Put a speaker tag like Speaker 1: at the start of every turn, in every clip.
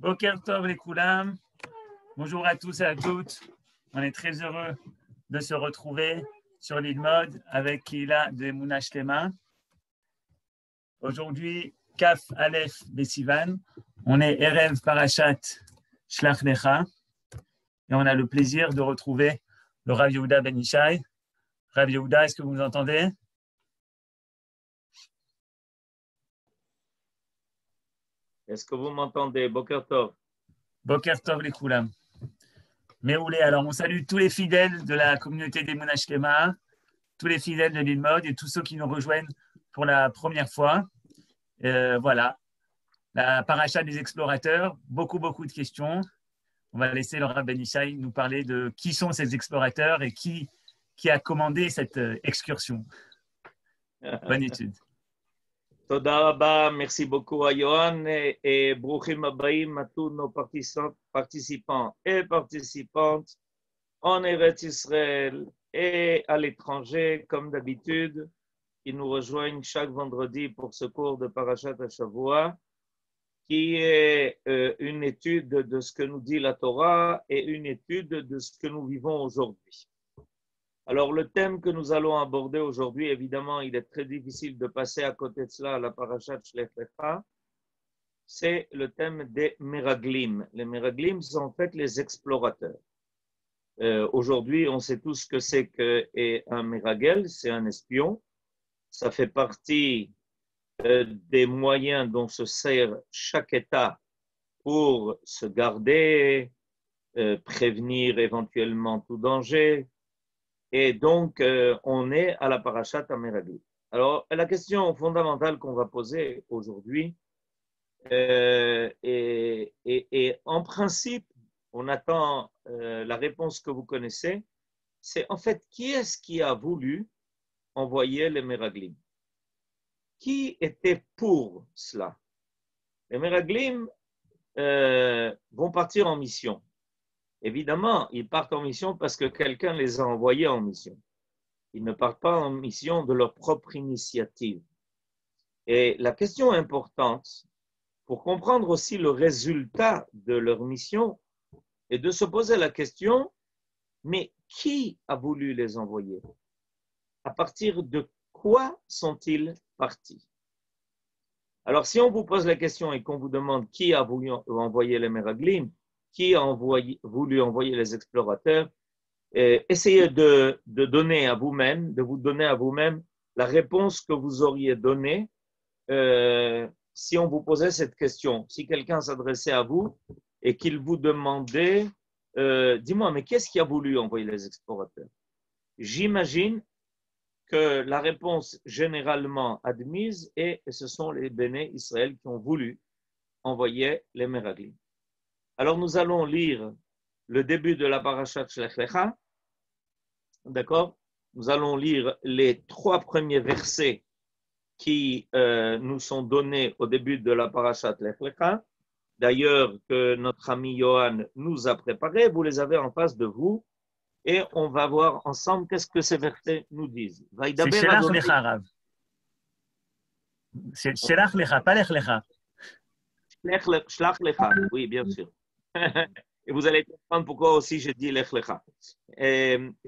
Speaker 1: Boker Tov les Koulam. Bonjour à tous et à toutes. On est très heureux de se retrouver sur l'Ilmod avec Kila de Emunah Shlema. Aujourd'hui, Kaf Aleph Besivan. On est Erev Parashat Shlach Lecha. Et on a le plaisir de retrouver le Rav Yehuda Ben Ishai. Rav Yehuda, est-ce que vous nous entendez?
Speaker 2: Est-ce que vous m'entendez? Boker Tov.
Speaker 1: Boker Tov les Koulam. Méoulé, alors on salue tous les fidèles de la communauté d'Emunah Shlema, tous les fidèles de l'Ilmod et tous ceux qui nous rejoignent pour la première fois. Voilà, la paracha des explorateurs, beaucoup de questions. On va laisser le Rav Ben Ishai nous parler de qui sont ces explorateurs et qui a commandé cette excursion. Bonne étude.
Speaker 2: Toda Rabba, merci beaucoup à Yohan et Bruchim Abaim à tous nos participants et participantes en Eretz Israël et à l'étranger, comme d'habitude, qui nous rejoignent chaque vendredi pour ce cours de Parashat HaShavua, qui est une étude de ce que nous dit la Torah et une étude de ce que nous vivons aujourd'hui. Alors, le thème que nous allons aborder aujourd'hui, évidemment, il est très difficile de passer à côté de cela à la parashat Shlech Lecha, c'est le thème des Meraglim. Les Meraglim sont en fait les explorateurs. Aujourd'hui, on sait tous ce que c'est qu'un Meragel, c'est un espion. Ça fait partie des moyens dont se sert chaque État pour se garder, prévenir éventuellement tout danger. Et donc, on est à la parashat HaMeraglim. Alors, la question fondamentale qu'on va poser aujourd'hui, et en principe, on attend la réponse que vous connaissez, c'est en fait, qui est-ce qui a voulu envoyer les Meraglim? Qui était pour cela? Les Meraglim vont partir en mission. Évidemment, ils partent en mission parce que quelqu'un les a envoyés en mission. Ils ne partent pas en mission de leur propre initiative. Et la question importante, pour comprendre aussi le résultat de leur mission, est de se poser la question, mais qui a voulu les envoyer? À partir de quoi sont-ils partis? Alors, si on vous pose la question et qu'on vous demande qui a voulu envoyer les Meraglim, qui a voulu envoyer les explorateurs, essayez de donner à vous-même, de vous donner à vous-même la réponse que vous auriez donnée si on vous posait cette question. Si quelqu'un s'adressait à vous et qu'il vous demandait, dis-moi, mais qu'est-ce qui a voulu envoyer les explorateurs? J'imagine que la réponse généralement admise est que ce sont les Béné Israël qui ont voulu envoyer les Meraglim. Alors, nous allons lire le début de la parashat Shlech Lecha. D'accord? Nous allons lire les 3 premiers versets qui nous sont donnés au début de la parashat Shlech Lecha. D'ailleurs, que notre ami Yohan nous a préparés. Vous les avez en face de vous. Et on va voir ensemble qu'est-ce que ces versets nous disent.
Speaker 1: C'est Shelach Lecha, Rav. C'est Shelach Lecha, pas Lech Lecha.
Speaker 2: Shlach Lecha, oui, bien sûr. Et vous allez comprendre pourquoi aussi je dis Lech Lecha.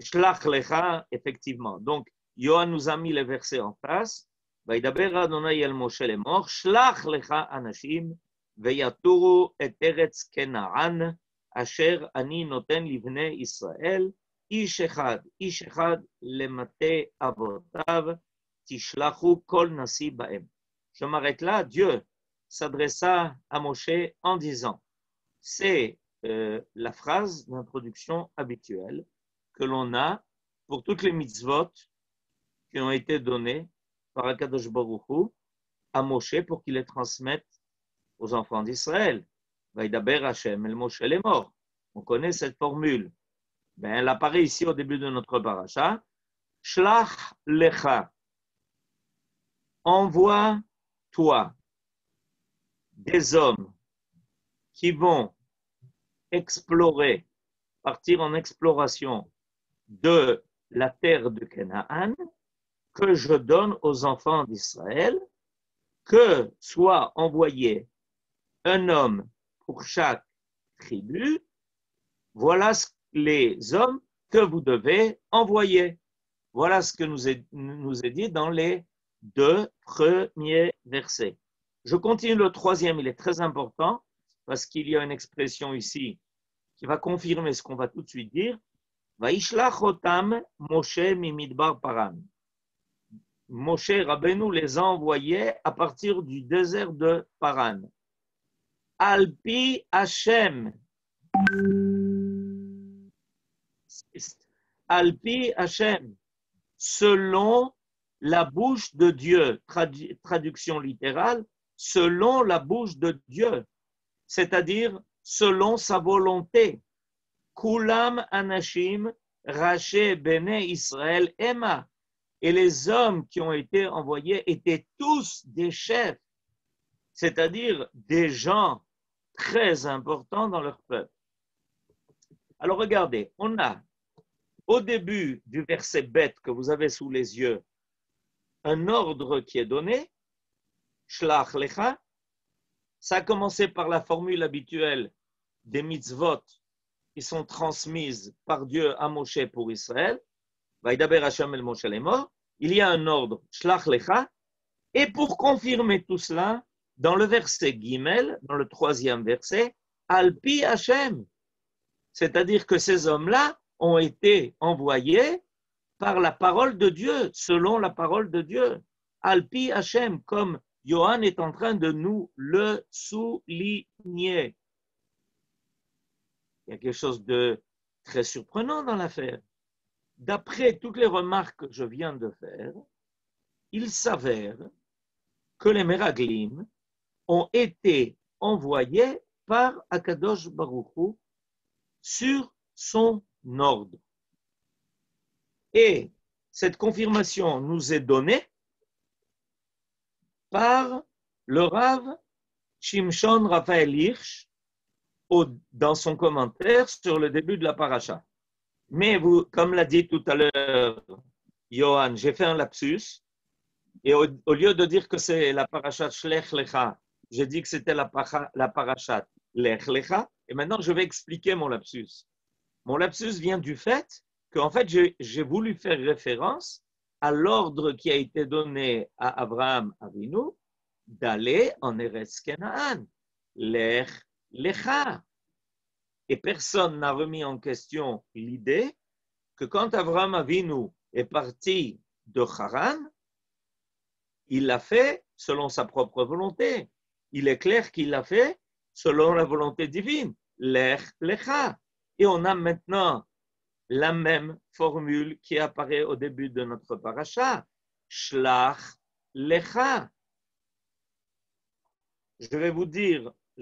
Speaker 2: Shlach Lecha, effectivement. Donc, Yohan nous a mis les versets en face. וידבר אדוני אל משה לאמור, שלח לך אנשים ויתורו את ארץ כנען, אשר אני נותן לבני ישראל, איש אחד למטה אבותיו, תשלחו כל נשיא בהם. Je m'arrête là. Dieu s'adressa à Moshe en disant, c'est la phrase d'introduction habituelle que l'on a pour toutes les mitzvot qui ont été données par Akadosh Baruch Hu à Moshe pour qu'il les transmette aux enfants d'Israël. Vaidaber Hashem el Moshe les morts. On connaît cette formule. Ben, elle apparaît ici au début de notre paracha. Shlach lecha. Envoie-toi des hommes qui vont explorer, partir en exploration de la terre de Canaan que je donne aux enfants d'Israël, que soit envoyé un homme pour chaque tribu, voilà les hommes que vous devez envoyer. Voilà ce que nous est dit dans les 2 premiers versets. Je continue le 3e, il est très important parce qu'il y a une expression ici qui va confirmer ce qu'on va tout de suite dire. Vaishlach otam Moshe mimidbar paran. Moshe Rabbeinu les a envoyés à partir du désert de Paran. Alpi Hashem. Alpi Hashem. Selon la bouche de Dieu. Traduction littérale. Selon la bouche de Dieu. C'est-à-dire selon sa volonté. Kulam Anashim Raché Bene Israël Emma. Et les hommes qui ont été envoyés étaient tous des chefs, c'est-à-dire des gens très importants dans leur peuple. Alors regardez, on a au début du verset bête que vous avez sous les yeux, un ordre qui est donné, Shlach Lecha. Ça a commencé par la formule habituelle des mitzvot qui sont transmises par Dieu à Moshe pour Israël. Vaidaber Hashem el Moshe lemor. Il y a un ordre, Shlach Lecha. Et pour confirmer tout cela, dans le verset Gimel, dans le 3e verset, Alpi Hashem. C'est-à-dire que ces hommes-là ont été envoyés par la parole de Dieu, selon la parole de Dieu. Alpi Hashem, comme Yohan est en train de nous le souligner. Il y a quelque chose de très surprenant dans l'affaire. D'après toutes les remarques que je viens de faire, il s'avère que les Meraglim ont été envoyés par Akadosh Baruch Hu sur son ordre. Et cette confirmation nous est donnée par le Rav Shimshon Raphaël Hirsch dans son commentaire sur le début de la paracha. Mais vous, comme l'a dit tout à l'heure Johan, j'ai fait un lapsus et au lieu de dire que c'est la parachat Shlech Lecha, j'ai dit que c'était la parachat Lech Lecha et maintenant je vais expliquer mon lapsus. Mon lapsus vient du fait qu'en fait j'ai voulu faire référence à l'ordre qui a été donné à Abraham Avinu d'aller en Eretz Kenaan, Lech Lecha. Et personne n'a remis en question l'idée que quand Abraham Avinu est parti de Haran, il l'a fait selon sa propre volonté. Il est clair qu'il l'a fait selon la volonté divine. Lech Lecha. Et on a maintenant la même formule qui apparaît au début de notre paracha. Shlach Lecha. Je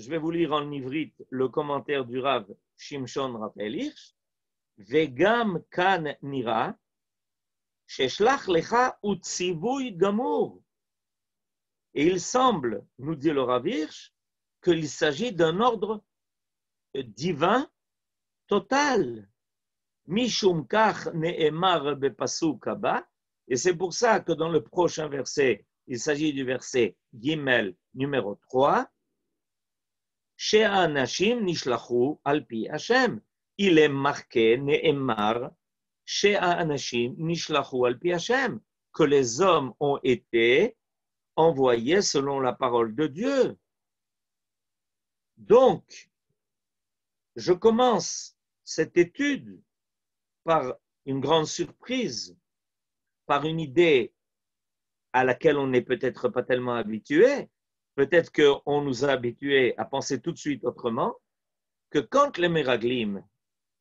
Speaker 2: vais vous lire en ivrite le commentaire du Rav Shimshon Raphaël Hirsch. Vegam kan nira, sheshlach lecha utzivui gamur. Et il semble, nous dit le Rav Hirsch, qu'il s'agit d'un ordre divin total. Mishum kach ne'emar bepasuk haba. Et c'est pour ça que dans le prochain verset, il s'agit du verset Gimel numéro 3. She'anashim nishlachu alpi Hashem. Il est marqué, ne'emar, She'anashim nishlachu alpi Hashem, que les hommes ont été envoyés selon la parole de Dieu. Donc, je commence cette étude par une grande surprise, par une idée à laquelle on n'est peut-être pas tellement habitué. Peut-être qu'on nous a habitués à penser tout de suite autrement, que quand les Meraglim,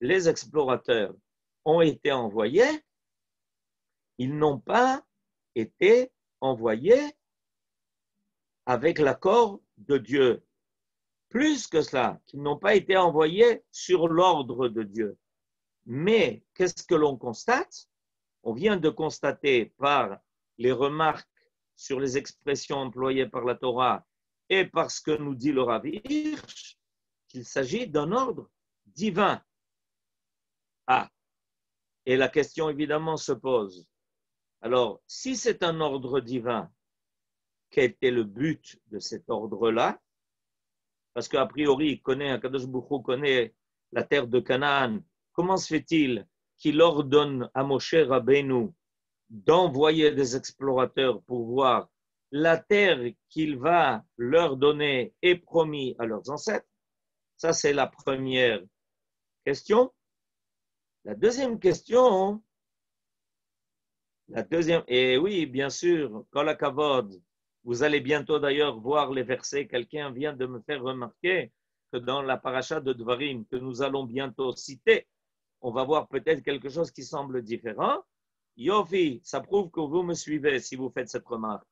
Speaker 2: les explorateurs, ont été envoyés, ils n'ont pas été envoyés avec l'accord de Dieu. Plus que cela, qu'ils n'ont pas été envoyés sur l'ordre de Dieu. Mais qu'est-ce que l'on constate? On vient de constater par les remarques sur les expressions employées par la Torah et par ce que nous dit le Rav Hirsch, qu'il s'agit d'un ordre divin. Ah, et la question évidemment se pose. Alors, si c'est un ordre divin, quel était le but de cet ordre-là? parce qu'a priori, Akadosh Baruch Hu connaît la terre de Canaan. Comment se fait-il qu'il ordonne à Moshe Rabbeinu d'envoyer des explorateurs pour voir la terre qu'il va leur donner et promis à leurs ancêtres? Ça, c'est la première question. La deuxième question, et oui, bien sûr, Kol HaKavod, vous allez bientôt d'ailleurs voir les versets. Quelqu'un vient de me faire remarquer que dans la paracha de Dvarim, que nous allons bientôt citer, on va voir peut-être quelque chose qui semble différent. Yofi, ça prouve que vous me suivez si vous faites cette remarque.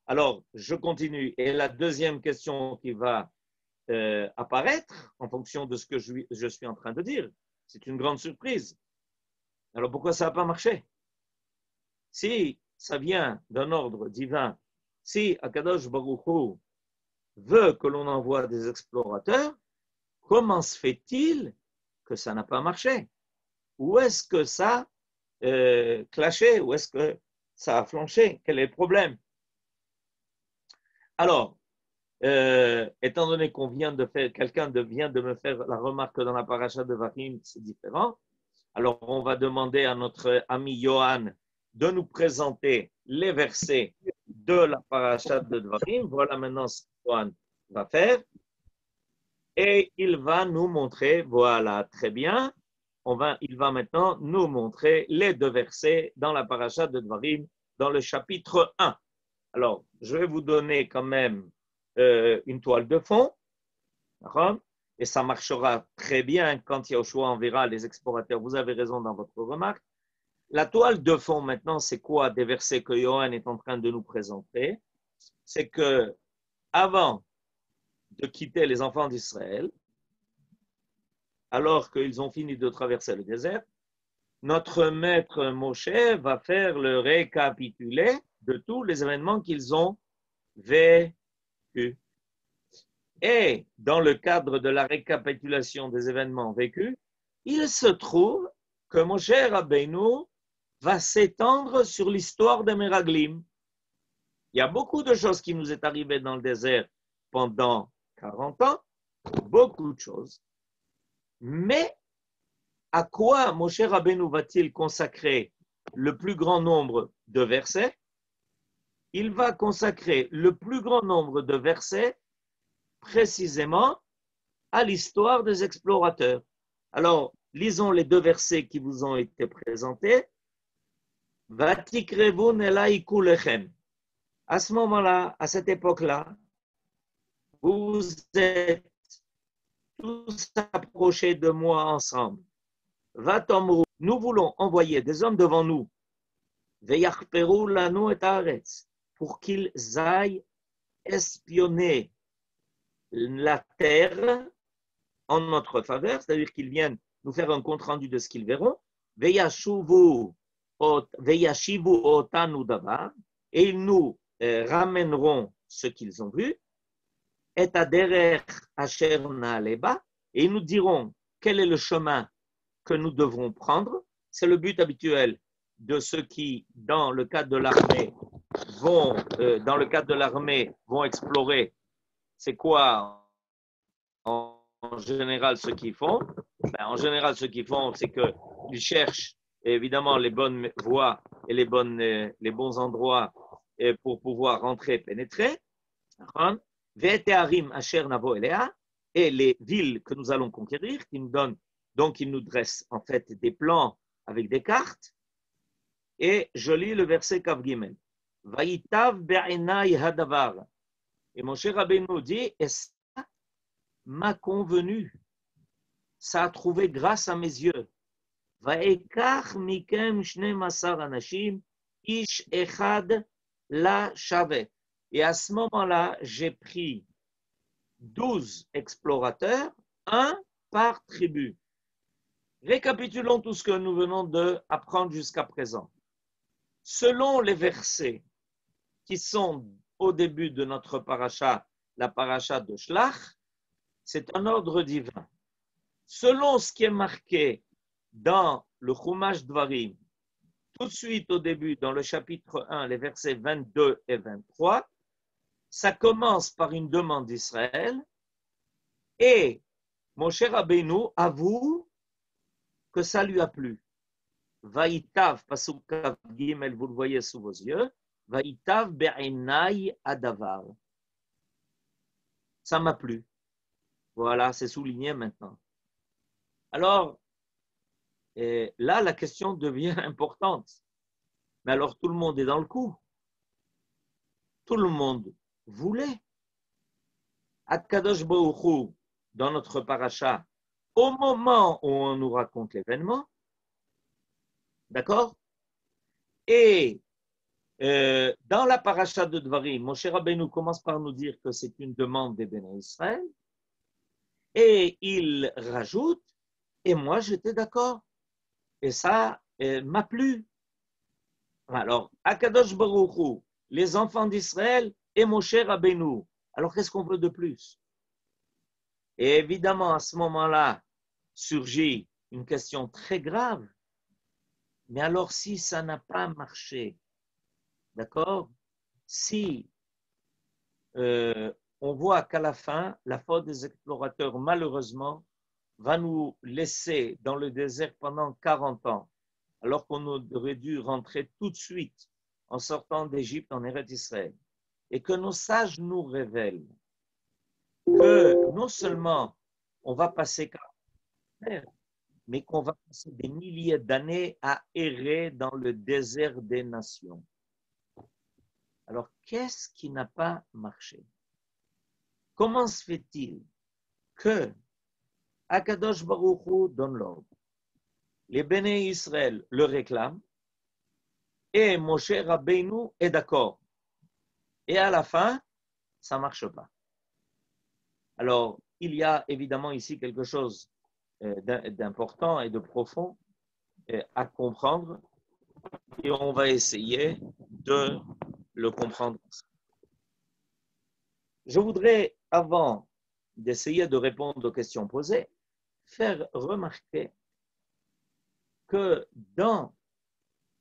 Speaker 2: Alors, je continue. Et la deuxième question qui va apparaître en fonction de ce que je suis en train de dire, c'est une grande surprise. Alors, pourquoi ça n'a pas marché? Si ça vient d'un ordre divin, si Akadosh Baruch Hu veut que l'on envoie des explorateurs, comment se fait-il que ça n'a pas marché? Où est-ce que ça a clashé? Où est-ce que ça a flanché? Quel est le problème? Alors, étant donné qu'on vient de faire, quelqu'un vient de me faire la remarque dans la paracha de Varim, c'est différent. Alors, on va demander à notre ami Johan de nous présenter les versets de la paracha de Dvarim. Voilà maintenant ce que Johan va faire. Et il va nous montrer, voilà, très bien, il va maintenant nous montrer les deux versets dans la paracha de Dvarim, dans le chapitre 1. Alors, je vais vous donner quand même une toile de fond, d'accord? Et ça marchera très bien quand Yahushua enverra les explorateurs. Vous avez raison dans votre remarque. La toile de fond maintenant, c'est quoi des versets que Johan est en train de nous présenter? C'est que avant de quitter les enfants d'Israël, alors qu'ils ont fini de traverser le désert, notre maître Moshe va faire le récapitulé de tous les événements qu'ils ont vécus. Et dans le cadre de la récapitulation des événements vécus, il se trouve que Moshe Rabbeinu va s'étendre sur l'histoire des Meraglim. Il y a beaucoup de choses qui nous est arrivées dans le désert pendant 40 ans, beaucoup de choses. Mais à quoi Moshe Rabbeinu va-t-il consacrer le plus grand nombre de versets? Il va consacrer le plus grand nombre de versets précisément à l'histoire des explorateurs. Alors, lisons les deux versets qui vous ont été présentés. Vatikrevun elai kulechem. À ce moment-là, à cette époque-là, vous êtes tous approchés de moi ensemble. Vatomru, nous voulons envoyer des hommes devant nous. Veyachperu lanu et haaretz, pour qu'ils aillent espionner la terre en notre faveur, c'est-à-dire qu'ils viennent nous faire un compte-rendu de ce qu'ils verront. Veyashivu otanu davar, et ils nous ramèneront ce qu'ils ont vu. Et aderer asher na'aleba, et ils nous diront quel est le chemin que nous devrons prendre. C'est le but habituel de ceux qui, dans le cadre de l'armée, vont explorer. C'est quoi en général ce qu'ils font? En général, ce qu'ils font, c'est qu'ils cherchent évidemment les bonnes voies et les bons endroits pour pouvoir rentrer, pénétrer. Et les villes que nous allons conquérir, qui nous donnent, donc ils nous dressent en fait des plans avec des cartes. Et je lis le verset Kav Gimel. Vayitav be'enai hadavar. Et Moshe Rabbeinu dit, et ça m'a convenu, ça a trouvé grâce à mes yeux. Va'ekach mikem shne masar anashim, ish echad la shavet. Et à ce moment-là, j'ai pris 12 explorateurs, un par tribu. Récapitulons tout ce que nous venons d'apprendre jusqu'à présent. Selon les versets qui sont au début de notre paracha, la paracha de Shlach, c'est un ordre divin. Selon ce qui est marqué dans le Chumash Dvarim, tout de suite au début, dans le chapitre 1, les versets 22 et 23, ça commence par une demande d'Israël Et Moshe Rabbeinu avoue que ça lui a plu. Vaïtav, pasuk Kav Gimel, vous le voyez sous vos yeux. Vaïtav be'enai adavar. Ça m'a plu. Voilà, c'est souligné maintenant. Alors, là, la question devient importante. Mais alors, tout le monde est dans le coup. Tout le monde voulait. Akadosh Baruch Hu, dans notre paracha, au moment où on nous raconte l'événement, d'accord? Et dans la paracha de Dvarim, Moshe Rabbeinu commence par nous dire que c'est une demande des Béné Israël, et il rajoute, et moi j'étais d'accord, et ça m'a plu. Alors, Akadosh Baruch Hu, les enfants d'Israël et Moshe Rabbeinu. Alors, qu'est-ce qu'on veut de plus? Et évidemment, à ce moment-là, surgit une question très grave. Mais alors, si ça n'a pas marché, d'accord? Si on voit qu'à la fin, la faute des explorateurs, malheureusement, va nous laisser dans le désert pendant 40 ans, alors qu'on aurait dû rentrer tout de suite en sortant d'Égypte en Eretz Israël, et que nos sages nous révèlent que non seulement on va passer 40 ans, mais qu'on va passer des milliers d'années à errer dans le désert des nations. Alors, qu'est-ce qui n'a pas marché? Comment se fait-il que Akadosh Baruch Hu donne l'ordre, les Béné Israël le réclament, et Moshe Rabbeinu est d'accord, et à la fin, ça ne marche pas. Alors, il y a évidemment ici quelque chose d'important et de profond à comprendre, et on va essayer de le comprendre. Je voudrais, avant d'essayer de répondre aux questions posées, faire remarquer que dans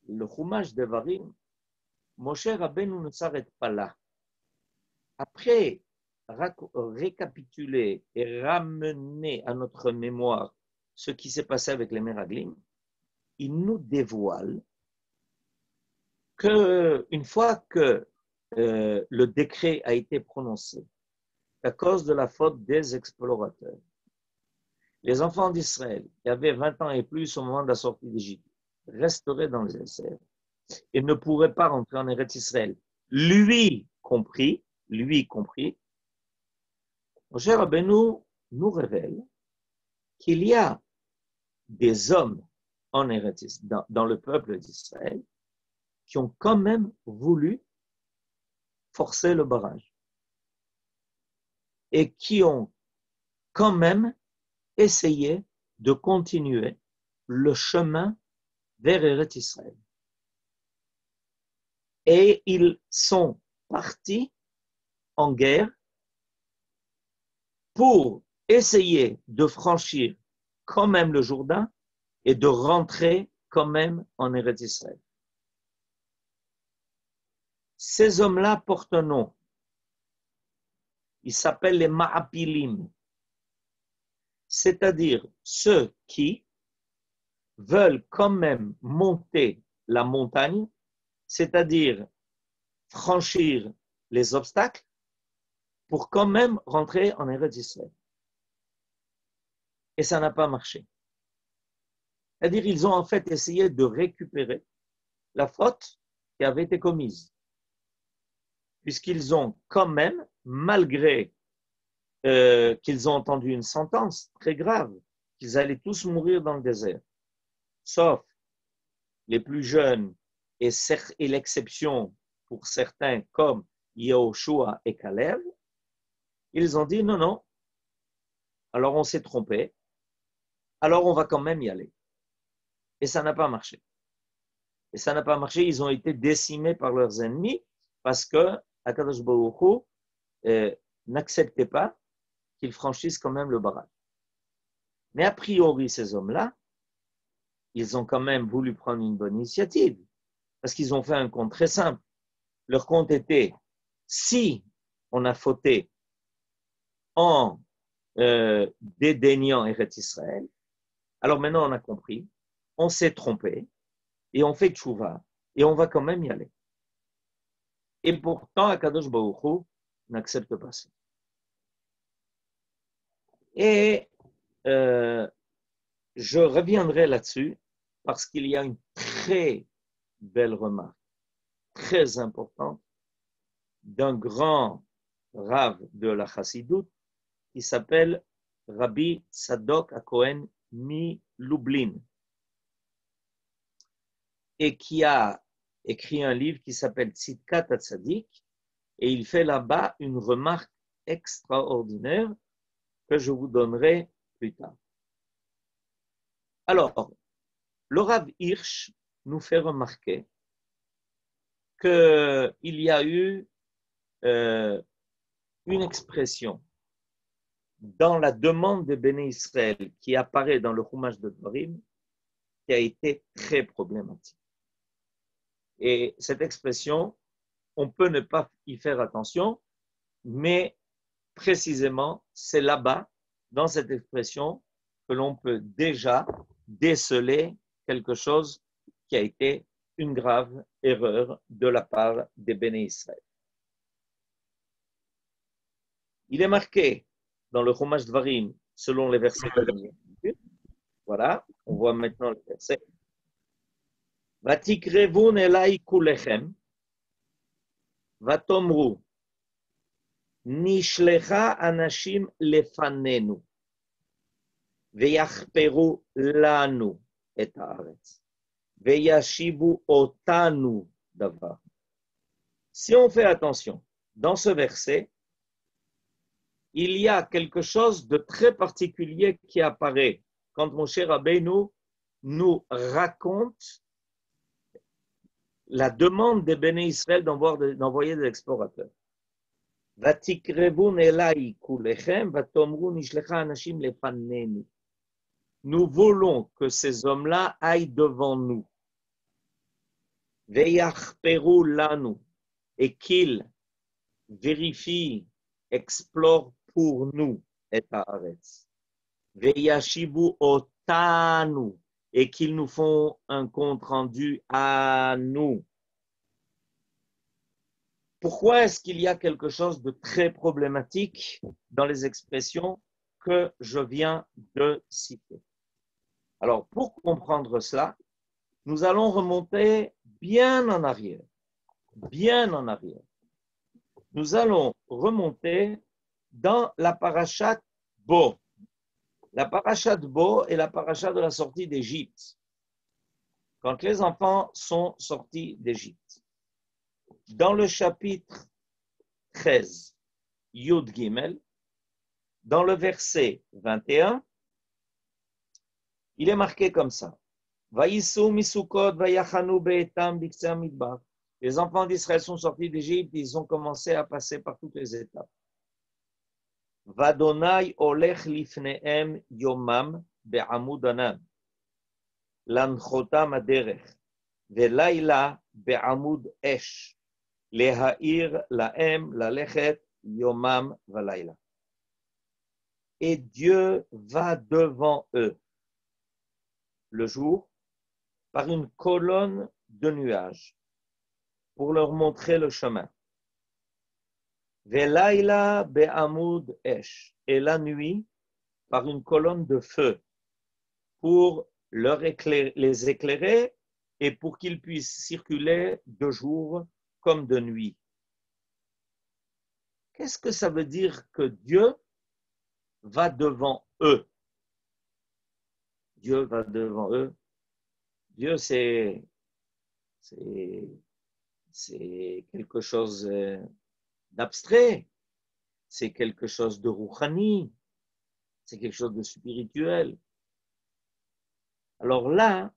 Speaker 2: le Chumash Devarim, Moshe Rabbeinu ne s'arrête pas là. Après récapituler et ramener à notre mémoire ce qui s'est passé avec les Meraglim, il nous dévoile qu'une fois que le décret a été prononcé à cause de la faute des explorateurs, les enfants d'Israël qui avaient 20 ans et plus au moment de la sortie d'Égypte resteraient dans les déserts et ne pourraient pas rentrer en Eretz Israël. Lui compris, Moshe Rabbeinu nous révèle qu'il y a des hommes en Eretz, dans le peuple d'Israël qui ont quand même voulu forcer le barrage et qui ont quand même essayé de continuer le chemin vers Eretz Israël. Et ils sont partis en guerre pour essayer de franchir quand même le Jourdain et de rentrer quand même en Eretz Israël. Ces hommes-là portent un nom. Ils s'appellent les Ma'apilim, c'est-à-dire ceux qui veulent quand même monter la montagne, c'est-à-dire franchir les obstacles pour quand même rentrer en Eretz Israël. Et ça n'a pas marché. C'est-à-dire qu'ils ont en fait essayé de récupérer la faute qui avait été commise, puisqu'ils ont quand même, malgré qu'ils ont entendu une sentence très grave, qu'ils allaient tous mourir dans le désert, sauf les plus jeunes et l'exception pour certains comme Yehoshua et Caleb, ils ont dit non, alors on s'est trompé, alors on va quand même y aller. Et ça n'a pas marché. Et ça n'a pas marché, ils ont été décimés par leurs ennemis parce que Akadosh Baruch Hu n'acceptait pas qu'ils franchissent quand même le barrage. Mais a priori, ces hommes-là, ils ont quand même voulu prendre une bonne initiative parce qu'ils ont fait un compte très simple. Leur compte était, si on a fauté en dédaignant Eretz Israël. Alors maintenant, on a compris, on s'est trompé, et on fait tchouva, et on va quand même y aller. Et pourtant, Akadosh Baruch Hu n'accepte pas ça. Et je reviendrai là-dessus, parce qu'il y a une très belle remarque, très importante, d'un grand Rav de la Chassidoute, qui s'appelle Rabbi Tzadok HaKohen mi Lublin, et qui a écrit un livre qui s'appelle Tzidkat HaTzadik, et il fait là-bas une remarque extraordinaire que je vous donnerai plus tard. Alors, le Rav Hirsch nous fait remarquer qu'il y a eu une expression dans la demande de Béné Israël qui apparaît dans le Chumash de Dvarim qui a été très problématique. Et cette expression, on peut ne pas y faire attention, mais précisément, c'est là-bas, dans cette expression, que l'on peut déjà déceler quelque chose qui a été une grave erreur de la part des Béné Israël. Il est marqué dans le Chumash Dvarim, selon les versets que l'on a. Voilà, on voit maintenant le verset. Vatikrevun elai kulechem, vatomru, nishlecha anashim lefanenu, veyachperu lanu et haaretz, veyashibu otanu davar. Si on fait attention, dans ce verset, il y a quelque chose de très particulier qui apparaît quand Moshe Rabbeinu nous raconte la demande des Béné Israël d'envoyer des explorateurs. Vatikrevun elai kulechem, vatomru nishlecha anashim lefanenu. Nous voulons que ces hommes-là aillent devant nous. Veyachperu lanu, et qu'ils vérifient, explorent pour nous et haaretz. Veyashibu otanu, et qu'ils nous font un compte rendu à nous. Pourquoi est-ce qu'il y a quelque chose de très problématique dans les expressions que je viens de citer? Alors, pour comprendre cela, nous allons remonter bien en arrière. Bien en arrière. Nous allons remonter dans la parashat Bo. La parashat Bo est la parashat de la sortie d'Égypte. Quand les enfants sont sortis d'Égypte. Dans le chapitre 13, Yud Gimel, dans le verset 21, il est marqué comme ça. Vaïsou misukot vayachanu be'etam bikse hamidbar. Les enfants d'Israël sont sortis d'Égypte, ils ont commencé à passer par toutes les étapes. Vadonai olech lifnehem yomam be'amud anam. Lanchotam aderech. Velayla be'amud esh. Lehaïr lahem lalechet yomam valayla. Et Dieu va devant eux le jour par une colonne de nuages pour leur montrer le chemin. Velayla be'amud esh, et la nuit par une colonne de feu pour les éclairer et pour qu'ils puissent circuler de jour comme de nuit. Qu'est-ce que ça veut dire que Dieu va devant eux? Dieu va devant eux. Dieu, c'est quelque chose d'abstrait, c'est quelque chose de rouhani, c'est quelque chose de spirituel. Alors là,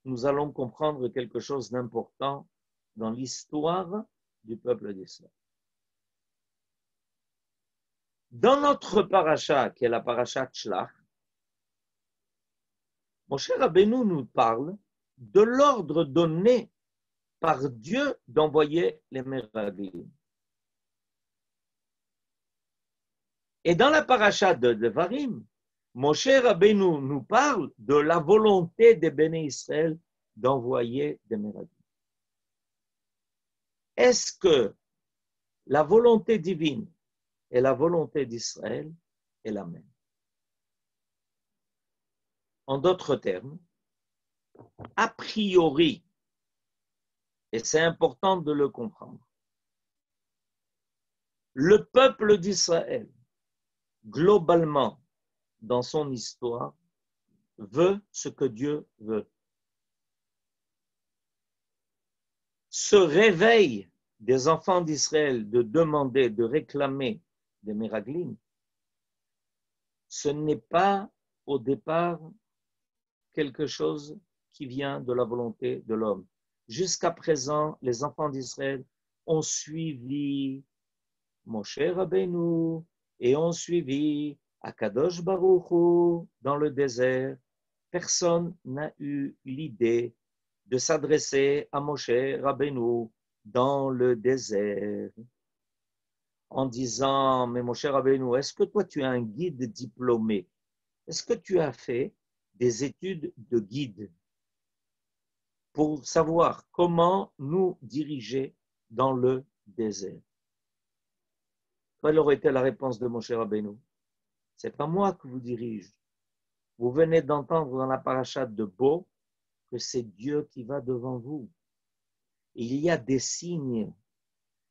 Speaker 2: nous allons comprendre quelque chose d'important dans l'histoire du peuple d'Israël. Dans notre paracha, qui est la paracha Shlach, Moshe Rabbeinu nous parle de l'ordre donné par Dieu d'envoyer les Meraglim. Et dans la paracha de Devarim, Moshe Rabbeinu nous parle de la volonté des Béné Israël d'envoyer des meraglim. Est-ce que la volonté divine et la volonté d'Israël est la même? En d'autres termes, a priori, et c'est important de le comprendre, le peuple d'Israël, globalement, dans son histoire, veut ce que Dieu veut. Ce réveil des enfants d'Israël de demander, de réclamer des meraglim, ce n'est pas au départ quelque chose qui vient de la volonté de l'homme. Jusqu'à présent, les enfants d'Israël ont suivi Moshe Rabbeinu et ont suivi Akadosh Baruch Hu dans le désert. Personne n'a eu l'idée de s'adresser à Moshe Rabbeinu dans le désert en disant, mais Moshe Rabbeinu, est-ce que toi tu es un guide diplômé? Est-ce que tu as fait des études de guide pour savoir comment nous diriger dans le désert? Quelle aurait été la réponse de Moshe Rabbeinu? C'est pas moi que vous dirige. Vous venez d'entendre dans la paracha de Bo que c'est Dieu qui va devant vous. Il y a des signes.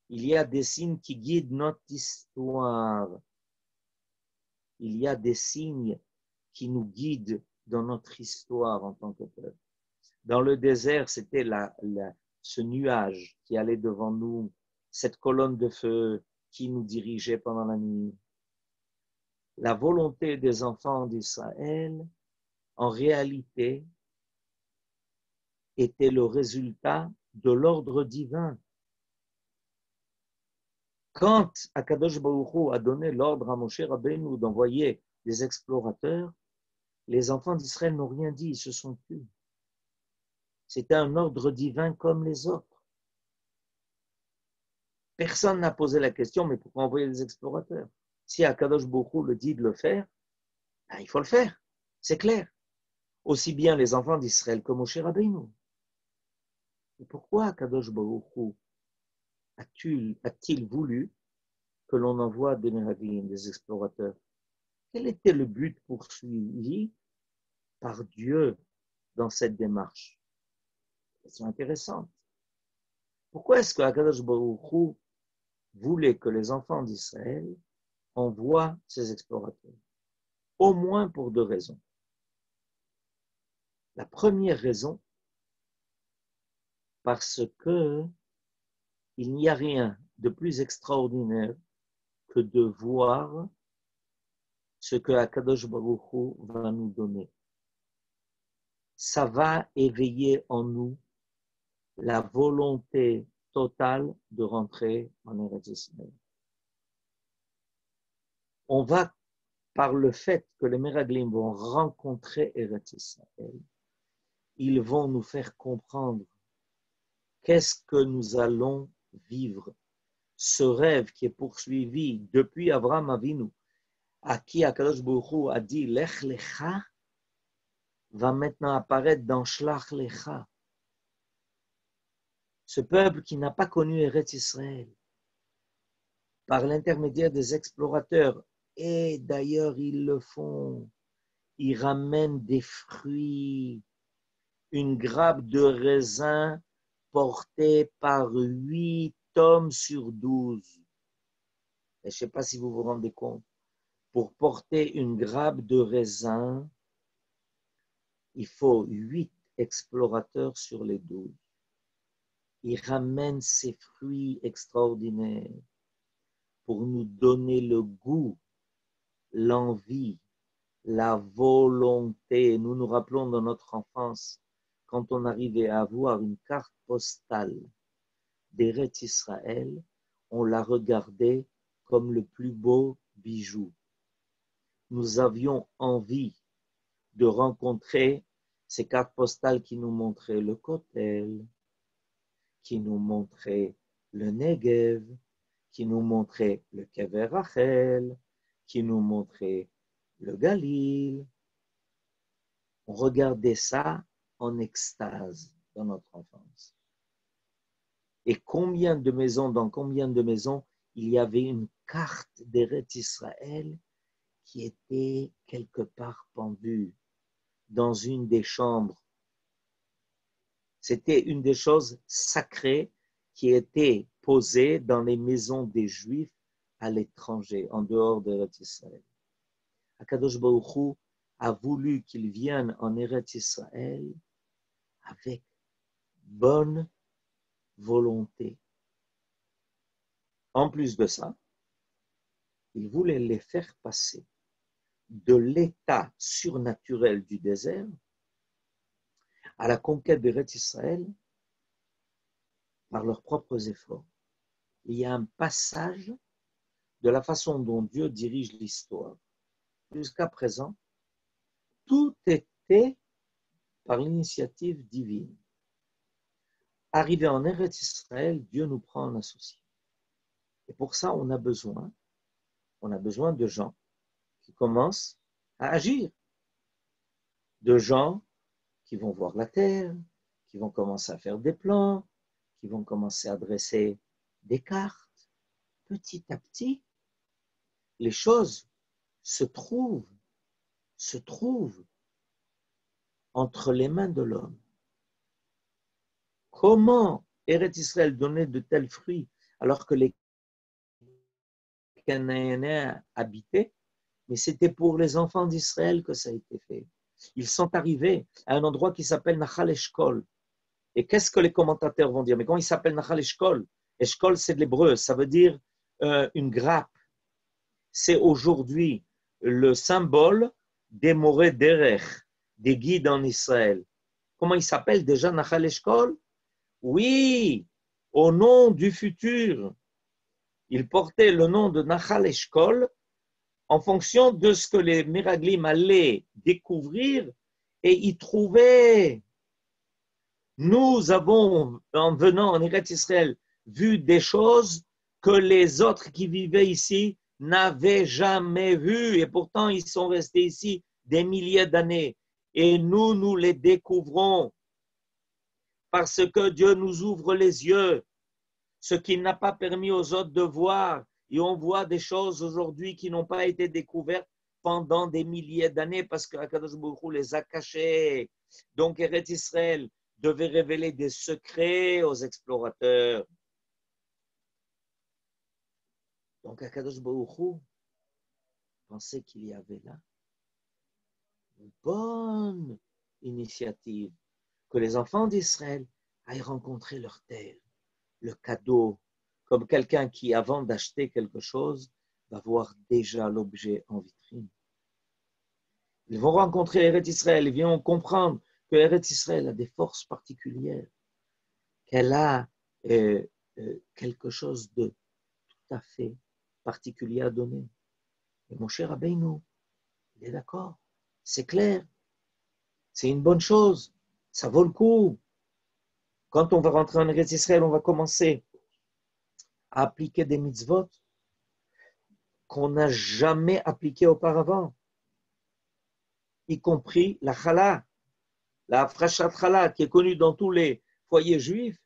Speaker 2: Il y a des signes qui guident notre histoire. Il y a des signes qui nous guident dans notre histoire en tant que peuple. Dans le désert, c'était ce nuage qui allait devant nous, cette colonne de feu qui nous dirigeait pendant la nuit. La volonté des enfants d'Israël, en réalité, était le résultat de l'ordre divin. Quand Akadosh Baruch Hu a donné l'ordre à Moshe Rabbeinu d'envoyer des explorateurs, les enfants d'Israël n'ont rien dit, ils se sont tus. C'était un ordre divin comme les autres. Personne n'a posé la question, mais pourquoi envoyer des explorateurs? Si Akadosh Baruch Hu le dit de le faire, ben, il faut le faire, c'est clair. Aussi bien les enfants d'Israël que Moshe Rabbeinu. Et pourquoi Akadosh Baruch Hu a-t-il voulu que l'on envoie des meraglim, des explorateurs? Quel était le but poursuivi par Dieu dans cette démarche? C'est intéressant. Pourquoi est-ce que Akadosh Baruch Hu voulait que les enfants d'Israël envoient ces explorateurs? Au moins pour deux raisons. La première raison, parce que il n'y a rien de plus extraordinaire que de voir ce que Akadosh Baruch Hu va nous donner. Ça va éveiller en nous la volonté totale de rentrer en Eretz Israël. On va, par le fait que les Meraglim vont rencontrer Eretz Israël, ils vont nous faire comprendre qu'est-ce que nous allons vivre. Ce rêve qui est poursuivi depuis Abraham Avinu, à qui Akadosh Baruch Hu a dit Lech Lecha, va maintenant apparaître dans Shlach Lecha. Ce peuple qui n'a pas connu Eretz Israël, par l'intermédiaire des explorateurs, et d'ailleurs ils le font, ils ramènent des fruits, une grappe de raisin portée par 8 hommes sur 12. Et je ne sais pas si vous vous rendez compte, pour porter une grappe de raisin, il faut 8 explorateurs sur les 12. Ils ramènent ces fruits extraordinaires pour nous donner le goût, l'envie, la volonté. Nous nous rappelons de notre enfance, quand on arrivait à avoir une carte postale d'Eretz Israël, on la regardait comme le plus beau bijou. Nous avions envie de rencontrer ces cartes postales qui nous montraient le Kotel, qui nous montraient le Negev, qui nous montraient le Kever Rachel, qui nous montrait le Galil. On regardait ça en extase dans notre enfance. Et combien de maisons, dans combien de maisons, il y avait une carte d'Eretz Israël qui était quelque part pendue dans une des chambres. C'était une des choses sacrées qui était posée dans les maisons des Juifs à l'étranger, en dehors d'Eretz Israël. Akadosh Baruch Hu a voulu qu'ils viennent en Eretz Israël avec bonne volonté. En plus de ça, il voulait les faire passer de l'état surnaturel du désert à la conquête d'Eretz Israël par leurs propres efforts. Il y a un passage de la façon dont Dieu dirige l'histoire. Jusqu'à présent, tout était par l'initiative divine. Arrivé en Eretz Israël, Dieu nous prend en associé. Et pour ça, on a besoin de gens qui commencent à agir, de gens qui vont voir la terre, qui vont commencer à faire des plans, qui vont commencer à dresser des cartes. Petit à petit, les choses se trouvent entre les mains de l'homme. Comment Eretz Israël donnait de tels fruits alors que les Cananéens habitaient? Mais c'était pour les enfants d'Israël que ça a été fait. Ils sont arrivés à un endroit qui s'appelle Nachal Eshkol. Et qu'est-ce que les commentateurs vont dire? Mais comment il s'appelle Nachal Eshkol? Eshkol, c'est de l'hébreu, ça veut dire une grappe. C'est aujourd'hui le symbole des morés derech, des guides en Israël. Comment il s'appelle déjà Nachal Eshkol? Oui, au nom du futur. Il portait le nom de Nachal Eshkol en fonction de ce que les Meraglim allaient découvrir et y trouver. Nous avons, en venant en Eretz Israël, vu des choses que les autres qui vivaient ici n'avaient jamais vues et pourtant ils sont restés ici des milliers d'années. Et nous les découvrons parce que Dieu nous ouvre les yeux, ce qu'il n'a pas permis aux autres de voir. Et on voit des choses aujourd'hui qui n'ont pas été découvertes pendant des milliers d'années parce que Akadosh Baruch Hu les a cachées. Donc Eretz Israël devait révéler des secrets aux explorateurs. Donc Akadosh Baruch Hu pensait qu'il y avait là une bonne initiative, que les enfants d'Israël aillent rencontrer leur terre, le cadeau, comme quelqu'un qui, avant d'acheter quelque chose, va voir déjà l'objet en vitrine. Ils vont rencontrer Eretz Israël, ils vont comprendre que Eretz Israël a des forces particulières, qu'elle a quelque chose de tout à fait particulier à donner. Et mon cher Rabbeinu, il est d'accord, c'est clair, c'est une bonne chose, ça vaut le coup. Quand on va rentrer en Eretz Israël, on va commencer à appliquer des mitzvot qu'on n'a jamais appliquées auparavant, y compris la chala, la frachat chala, qui est connue dans tous les foyers juifs,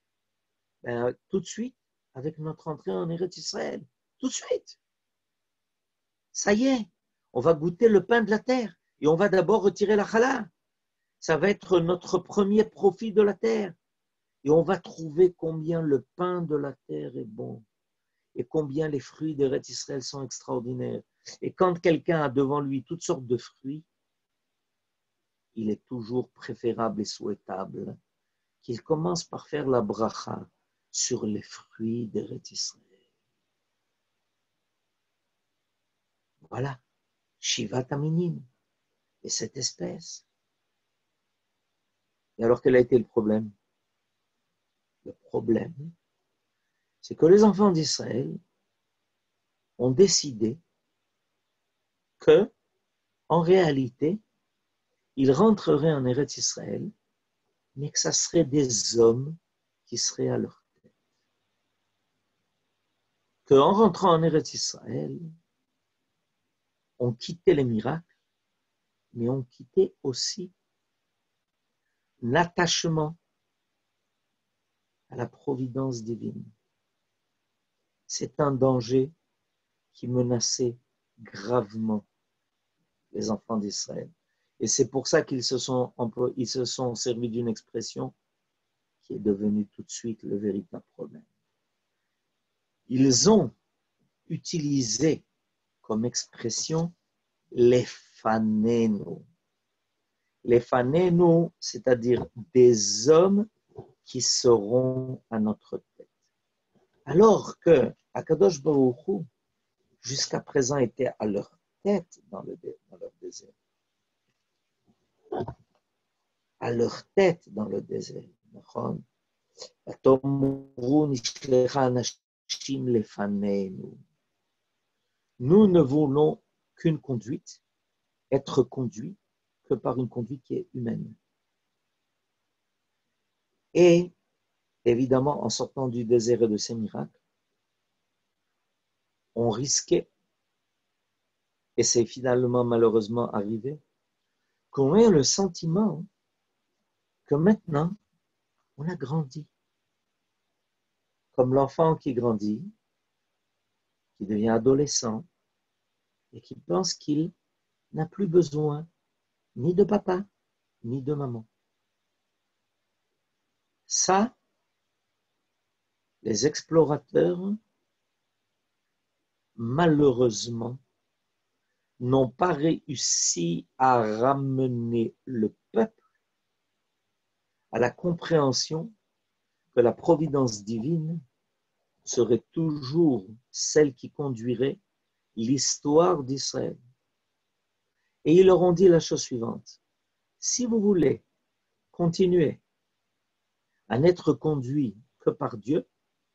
Speaker 2: tout de suite, avec notre entrée en Eretz Israël, tout de suite. Ça y est, on va goûter le pain de la terre et on va d'abord retirer la chala. Ça va être notre premier profit de la terre. Et on va trouver combien le pain de la terre est bon et combien les fruits d'Eretz Israël sont extraordinaires. Et quand quelqu'un a devant lui toutes sortes de fruits, il est toujours préférable et souhaitable qu'il commence par faire la bracha sur les fruits d'Eretz Israël. Voilà, Shivat Aminim, et cette espèce. Et alors, quel a été le problème? Le problème, c'est que les enfants d'Israël ont décidé que, en réalité, ils rentreraient en Eretz Israël, mais que ça serait des hommes qui seraient à leur tête. Qu'en rentrant en Eretz Israël, ont quitté les miracles, mais ont quitté aussi l'attachement à la providence divine. C'est un danger qui menaçait gravement les enfants d'Israël. Et c'est pour ça qu'ils se sont servis d'une expression qui est devenue tout de suite le véritable problème. Ils ont utilisé comme expression lefanenu. Lefanenu, c'est-à-dire des hommes qui seront à notre tête. Alors que Akadosh Baruch Hu, jusqu'à présent, était à leur tête dans leur désert. À leur tête dans le désert. Nous ne voulons qu'une conduite, être conduits que par une conduite qui est humaine. Et évidemment, en sortant du désert et de ses miracles, on risquait, et c'est finalement malheureusement arrivé, qu'on ait le sentiment que maintenant, on a grandi. Comme l'enfant qui grandit, qui devient adolescent, et qui pense qu'il n'a plus besoin ni de papa, ni de maman. Ça, les explorateurs, malheureusement, n'ont pas réussi à ramener le peuple à la compréhension que la providence divine serait toujours celle qui conduirait l'histoire d'Israël. Et ils leur ont dit la chose suivante: si vous voulez continuer à n'être conduit que par Dieu,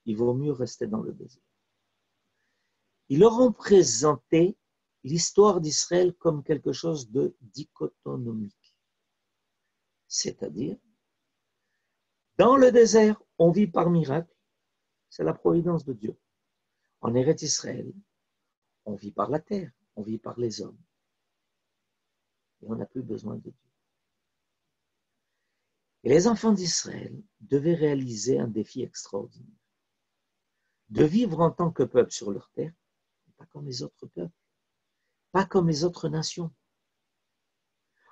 Speaker 2: il vaut mieux rester dans le désert. Ils leur ont présenté l'histoire d'Israël comme quelque chose de dichotomique. C'est-à-dire, dans le désert, on vit par miracle, c'est la providence de Dieu. En Eretz Israël, on vit par la terre, on vit par les hommes. Et on n'a plus besoin de Dieu. Et les enfants d'Israël devaient réaliser un défi extraordinaire. De vivre en tant que peuple sur leur terre, pas comme les autres peuples, pas comme les autres nations,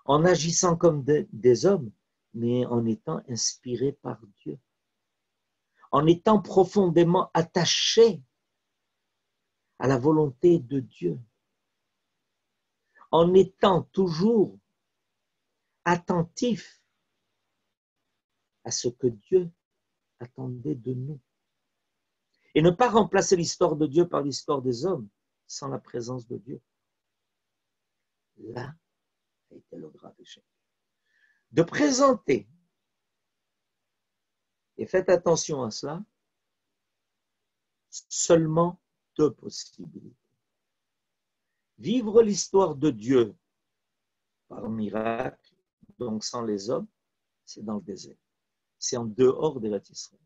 Speaker 2: en agissant comme des hommes, mais en étant inspirés par Dieu, en étant profondément attachés à la volonté de Dieu, en étant toujours attentifs à ce que Dieu attendait de nous. Et ne pas remplacer l'histoire de Dieu par l'histoire des hommes sans la présence de Dieu. Là a été le grave échec. De présenter, et faites attention à cela, seulement deux possibilités. Vivre l'histoire de Dieu par miracle, donc sans les hommes, c'est dans le désert. C'est en dehors d'Eretz Israël.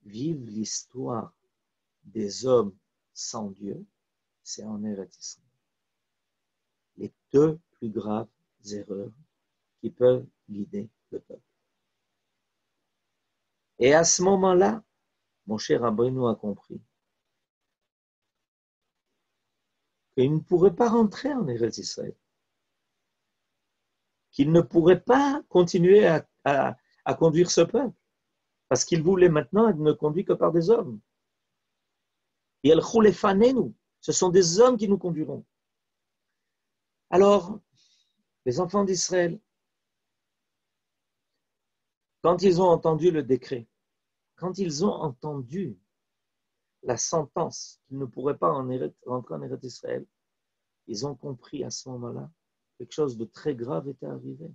Speaker 2: Vivre l'histoire des hommes sans Dieu, c'est en Eretz Israël. Les deux plus graves erreurs qui peuvent guider le peuple. Et à ce moment-là, mon cher Rabbeinu a compris qu'il ne pourrait pas rentrer en Eretz Israël, qu'il ne pourrait pas continuer à conduire ce peuple, parce qu'il voulait maintenant être ne conduit que par des hommes. Et el-khou lefanenu, ce sont des hommes qui nous conduiront. Alors, les enfants d'Israël, quand ils ont entendu le décret, quand ils ont entendu la sentence qu'ils ne pourraient pas rentrer en Eretz Israël, ils ont compris à ce moment-là quelque chose de très grave était arrivé.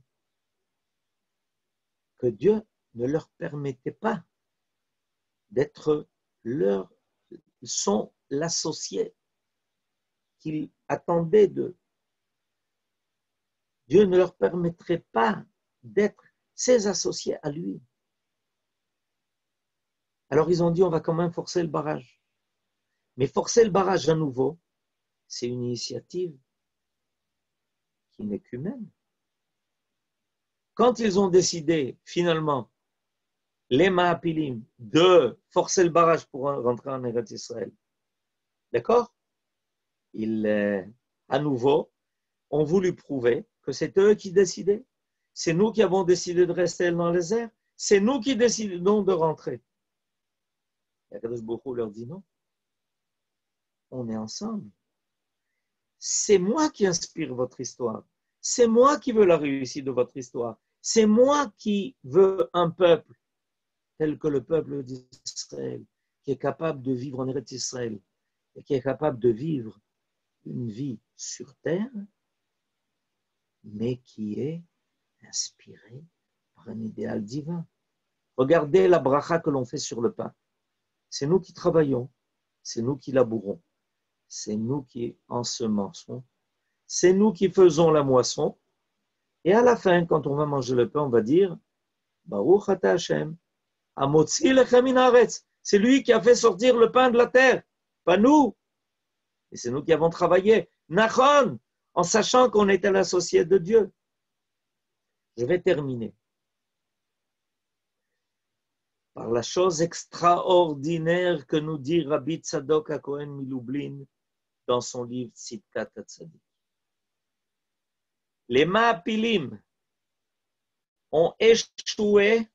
Speaker 2: Que Dieu ne leur permettait pas d'être l'associé qu'ils attendaient d'eux. Dieu ne leur permettrait pas d'être ses associés à lui. Alors ils ont dit, on va quand même forcer le barrage. Mais forcer le barrage à nouveau, c'est une initiative qui n'est qu'humaine. Quand ils ont décidé, finalement, les Mahapilim, de forcer le barrage pour rentrer en Eretz Israël, d'accord? Ils, à nouveau, ont voulu prouver que c'est eux qui décidaient. C'est nous qui avons décidé de rester dans les airs. C'est nous qui décidons de rentrer. Et Akadosh Baruch Hu leur dit non. On est ensemble. C'est moi qui inspire votre histoire. C'est moi qui veux la réussite de votre histoire. C'est moi qui veux un peuple tel que le peuple d'Israël, qui est capable de vivre en Eretz Israël et qui est capable de vivre une vie sur terre, mais qui est inspiré par un idéal divin. Regardez la bracha que l'on fait sur le pain. C'est nous qui travaillons, c'est nous qui labourons, c'est nous qui ensemençons, c'est nous qui faisons la moisson. Et à la fin, quand on va manger le pain, on va dire Baruch ata Hashem, Hamotzi lechem min haaretz. C'est lui qui a fait sortir le pain de la terre, pas nous. Et c'est nous qui avons travaillé. Nachon, en sachant qu'on était l'associé de Dieu. Je vais terminer par la chose extraordinaire que nous dit Rabbi Tzadok HaKohen Milublin dans son livre Tzidkat HaTzadik. Les Mahapilim ont échoué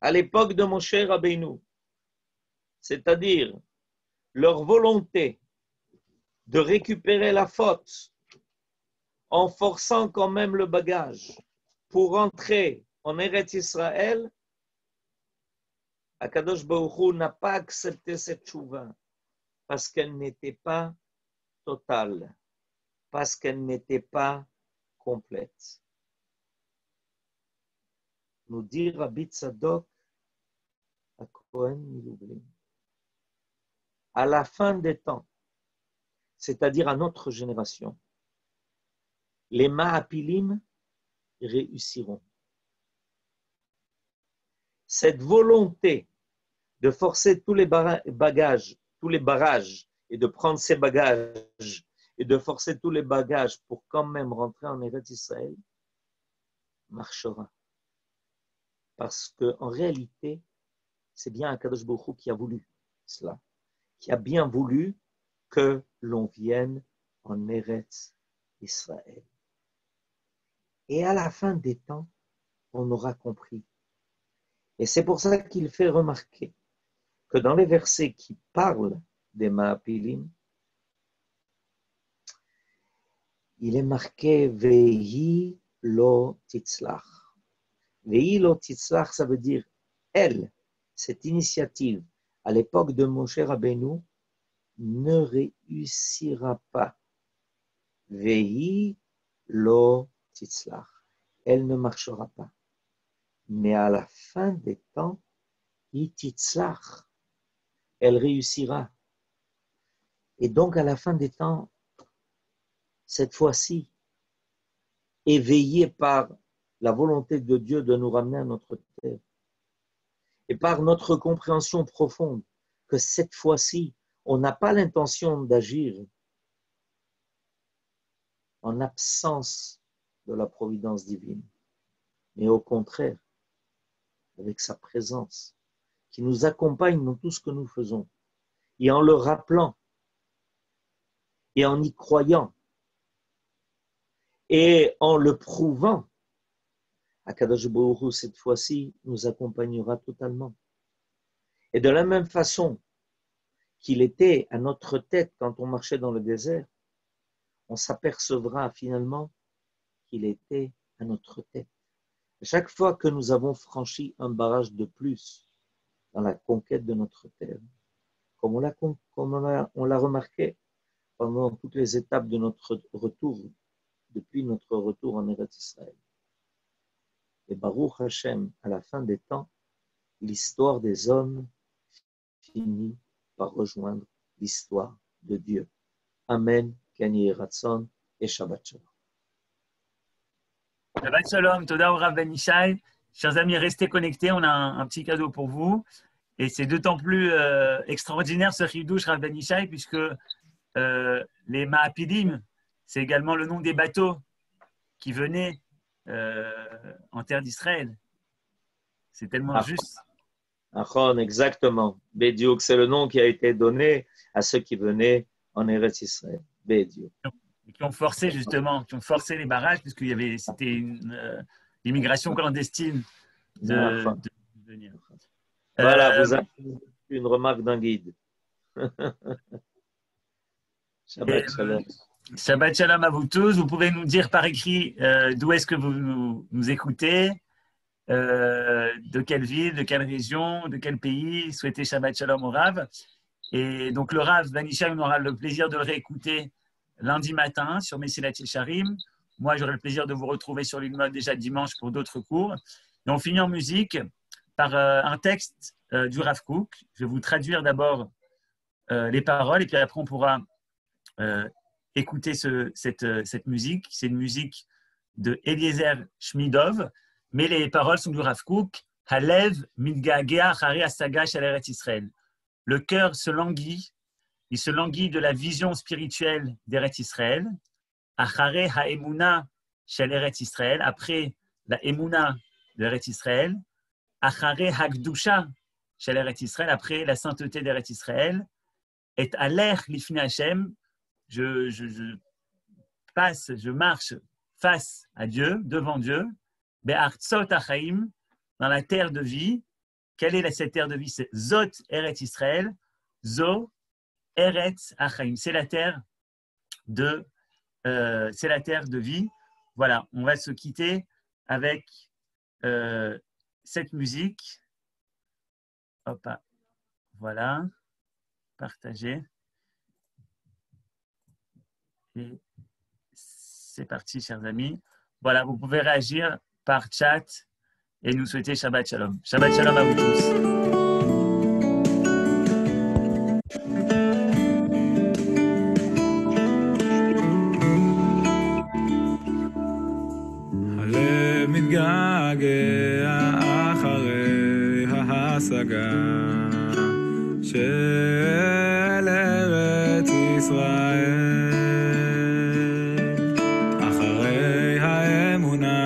Speaker 2: à l'époque de Moshe Rabbeinu, c'est-à-dire leur volonté de récupérer la faute en forçant quand même le bagage pour entrer en Eretz Israël. Akadosh Baruch Hu n'a pas accepté cette tchouva parce qu'elle n'était pas totale, parce qu'elle n'était pas complète. Nous dit Rabbi Tzadok HaKohen Milublin. À la fin des temps, c'est-à-dire à notre génération, les Mahapilim réussiront. Cette volonté de forcer tous les bagages, tous les barrages, et de prendre ces bagages, et de forcer tous les bagages pour quand même rentrer en Eretz Israël, marchera. Parce qu'en réalité, c'est bien Akadosh Baruch Hu qui a voulu cela, qui a bien voulu que l'on vienne en Eretz Israël. Et à la fin des temps, on aura compris. Et c'est pour ça qu'il fait remarquer que dans les versets qui parlent des Mahapilim, il est marqué Vehi lo titzlach. Vehi lo titzlach, ça veut dire elle, cette initiative à l'époque de Moshe Rabbeinu ne réussira pas. Vehi lo titzlach. Elle ne marchera pas. Mais à la fin des temps, titzlach, elle réussira. Et donc à la fin des temps, cette fois-ci, éveillée par la volonté de Dieu de nous ramener à notre terre, et par notre compréhension profonde que cette fois-ci, on n'a pas l'intention d'agir en absence de la providence divine, mais au contraire, avec sa présence, qui nous accompagne dans tout ce que nous faisons, et en le rappelant, et en y croyant, et en le prouvant, Akadosh Baruch Hu, cette fois-ci, nous accompagnera totalement. Et de la même façon qu'il était à notre tête quand on marchait dans le désert, on s'apercevra finalement qu'il était à notre tête. Chaque fois que nous avons franchi un barrage de plus dans la conquête de notre terre, comme on l'a remarqué pendant toutes les étapes de notre retour, depuis notre retour en Eretz Israël. Et Baruch Hashem, à la fin des temps, l'histoire des hommes finit par rejoindre l'histoire de Dieu. Amen, Ken Yehi Ratzon et Shabbat Shalom.
Speaker 1: Shabbat Shalom, Toda Rav Ben Ishai. Chers amis, restez connectés, on a un petit cadeau pour vous. Et c'est d'autant plus extraordinaire ce Chidouche Rav Ben Ishai, puisque les Maapilim, c'est également le nom des bateaux qui venaient en terre d'Israël. C'est tellement juste.
Speaker 2: Achon, exactement. Bédiouk, c'est le nom qui a été donné à ceux qui venaient en Eretz Israël. Bédiouk.
Speaker 1: Qui ont forcé justement, qui ont forcé les barrages, puisque c'était une immigration clandestine de venir.
Speaker 2: Voilà, vous avez une remarque d'un guide. Shabbat shalom.
Speaker 1: Shabbat shalom à vous tous. Vous pouvez nous dire par écrit d'où est-ce que vous nous écoutez, de quelle ville, de quelle région, de quel pays. Souhaitez Shabbat shalom au Rav. Et donc le Rav Vanisha, on aura le plaisir de le réécouter lundi matin sur Messilat Yesharim. Moi, j'aurai le plaisir de vous retrouver sur l'Ilmod déjà dimanche pour d'autres cours. Et on finit en musique par un texte du Rav Kook. Je vais vous traduire d'abord les paroles et puis après on pourra écouter cette musique. C'est une musique de Eliezer Shmidov, mais les paroles sont du Rav Kook. Halev mitga'agea achari hasaga shel Eretz Israël. Le cœur se languit, il se languit de la vision spirituelle d'Eretz Israël. Achare ha'emuna shel Eretz Israël, après la emuna d'Eretz Israël. Achare ha'kdusha shel Eretz Israël, après la sainteté d'Eretz Israël. Et aler lifnei Hashem, je passe, je marche face à Dieu, devant Dieu. Be'artzot hachaim, dans la terre de vie. Quelle est cette terre de vie? C'est Zot Eretz Israël, Zo Eretz Achaim. C'est la terre de vie. Voilà, on va se quitter avec cette musique. Hop, voilà, partager. Et c'est parti, chers amis. Voilà, vous pouvez réagir par chat et nous souhaiter Shabbat Shalom. Shabbat Shalom à vous tous.
Speaker 3: מתגעגע אחרי ההשגה של ארץ ישראל, אחרי האמונה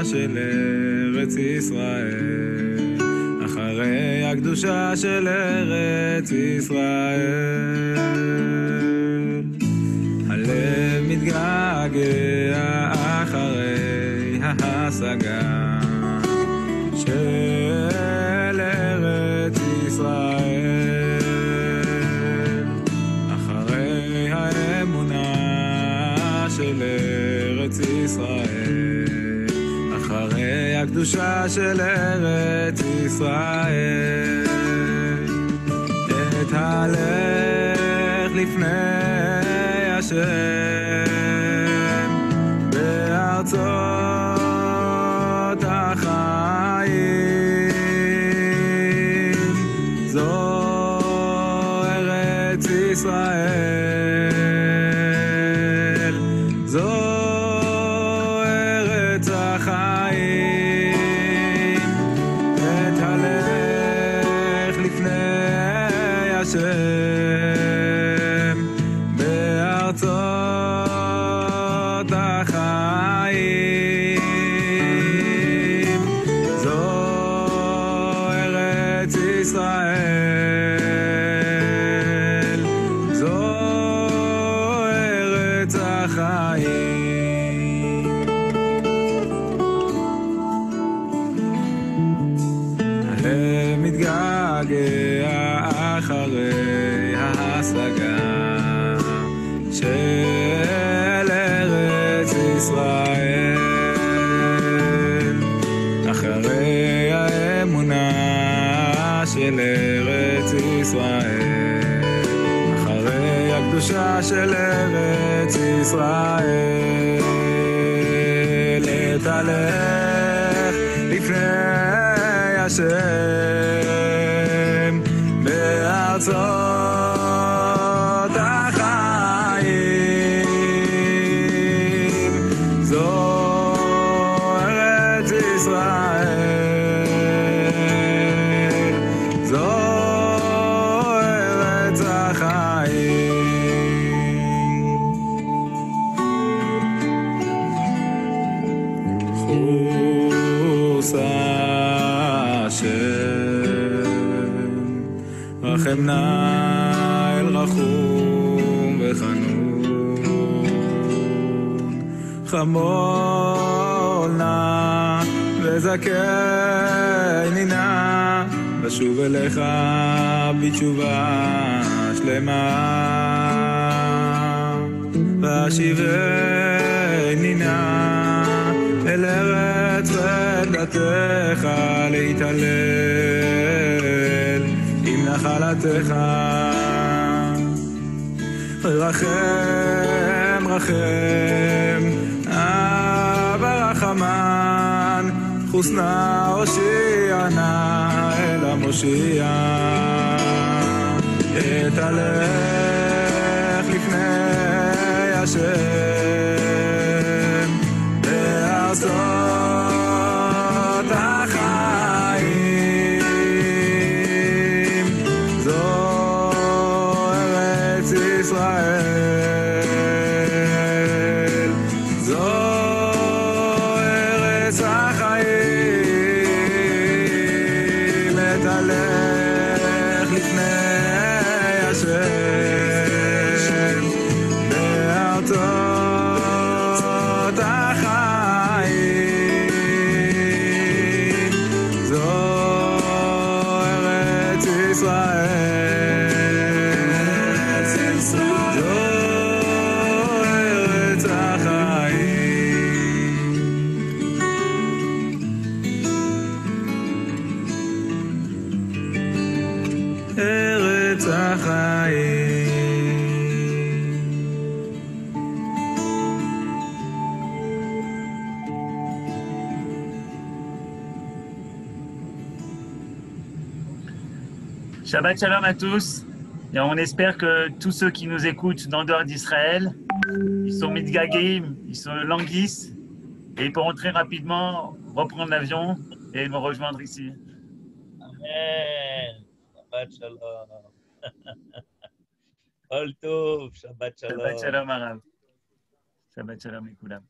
Speaker 3: של ארץ ישראל, אחרי הקדושה של ארץ ישראל. הלב מתגעגע אחרי ההשגה של ארץ ישראל, אחרי האמונה של ארץ ישראל, אחרי הקדושה של ארץ ישראל. את הלך לפני השם בארצות החיים, זו ארץ ישראל, זו ארץ החיים. את הלך לפני השם בארצות החיים, זו ארץ ישראל, זו ארץ החיים. הלב מתגעגע אחרי ההשגה של ארץ ישראל, אחרי האמונה של ארץ ישראל, אחרי הקדושה של ארץ ישראל. את הלך לפני השם בארצות החיים, זו ארץ ישראל, זו ארץ החיים. חוס השם, רחם נא אל רחום וחנון, חמול נא וזכני נא, ושוב אליך בתשובה שלמה, והשיבני נא אל ארץ חמדתך, להתהלל עם נחלתך. רחם רחם אבא רחמן, חוס נא הושיע נא אל המושיע, אתהלך לפני השם בארצות החיים, זו ארץ ישראל, זו ארץ החיים, אתהלך לפני השם בארצות החיים, זו ארץ ישראל, זו ארץ החיים. ארץ החיים.
Speaker 1: Shabbat Shalom à tous. Et on espère que tous ceux qui nous écoutent d'en dehors d'Israël, ils sont mitgagim, ils sont languissent et ils pourront très rapidement reprendre l'avion et me rejoindre ici.
Speaker 2: Amen. Shabbat shalom. Kol tov. Shabbat shalom.
Speaker 1: Shabbat Shalom Arav. Shabbat Shalom Likulam.